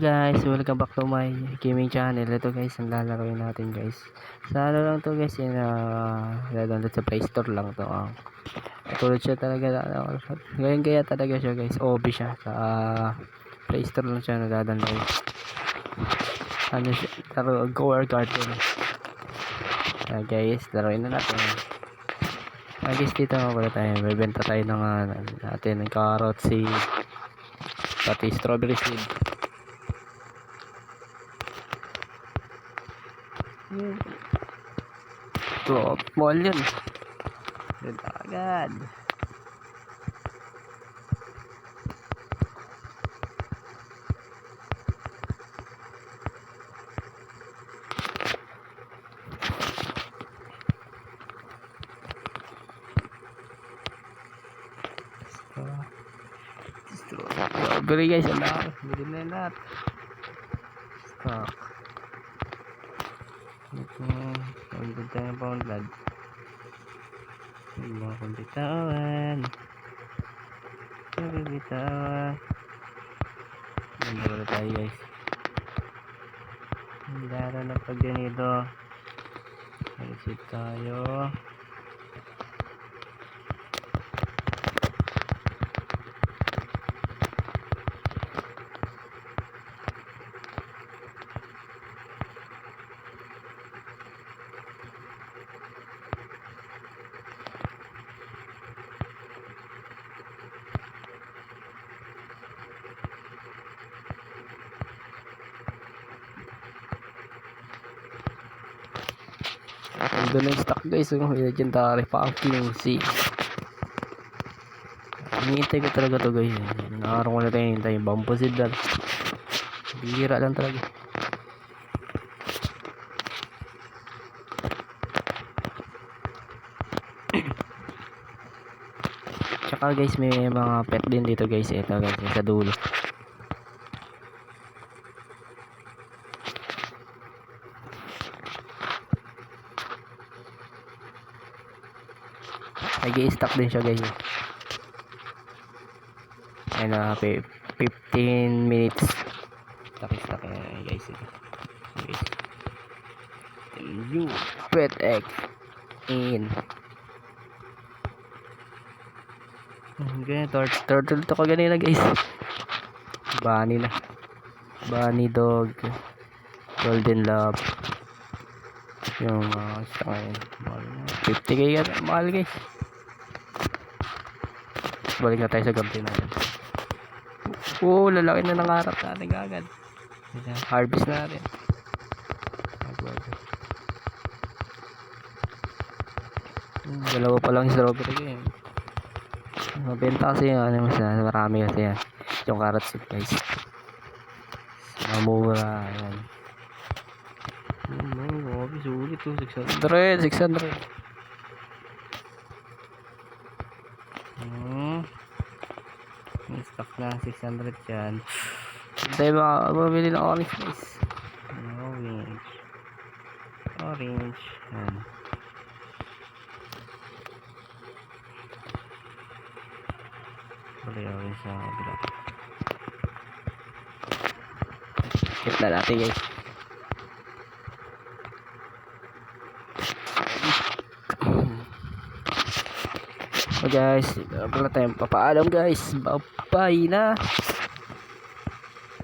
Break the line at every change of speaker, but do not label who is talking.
Guys, welcome back to my gaming channel. Ito guys, ang lalaroin natin guys. Sa ano lang to guys, download sa Play Store lang to. Tulad siya talaga, ngayon kaya talaga siya guys. OB siya sa Play Store lang siya nadadownload. Ano siya, laro Goer Garden. Guys, laruin na natin. Guys, dito wala tayo. Bebenta tayo ng natin ng carrot seed, pati strawberry seed. Drop mall yun. Ganda agad. Strawberry guys, ang laki. Bilhin na yun lahat. Stock. Ito, pagod tayo pound blood. Mga kumbitawan. Kumbitawan. Nandito tayo guys. Laro na pag ganito. Exit tayo. Doon na yung stock guys, legendary pumpkin seed. Hinihintay ko talaga to guys. Nakarong ko na tayo hinihintay yung bamboo seed lang. Bihira lang talaga. Tsaka guys, may mga pet din dito guys. Ito guys, sa dulo. Nag-i-stock din siya guys. Ayun na, 15 minutes. Stock yan guys. Guys. You pet egg in. Ganyan, turtle to kaganina guys. Bunny na. Bunny dog. Golden love. Yung stock ngayon. 50k yan. Mahal guys. Balik na tayo sa gabi natin. Lalaki na nangarap natin agad. Harvest na rin. Dalawa pa lang strawberry ko yun. Mabenta kasi yun. Marami kasi yan. Yung carrot seed guys. Mamura. Ayan. Sulit to. 600. Stock na 600 dyan. Tayo mabili ng orange guys. Orange. Yan. Orange sa kabila. Hit na natin guys. So guys, wala tayong papaalam guys. Bye na.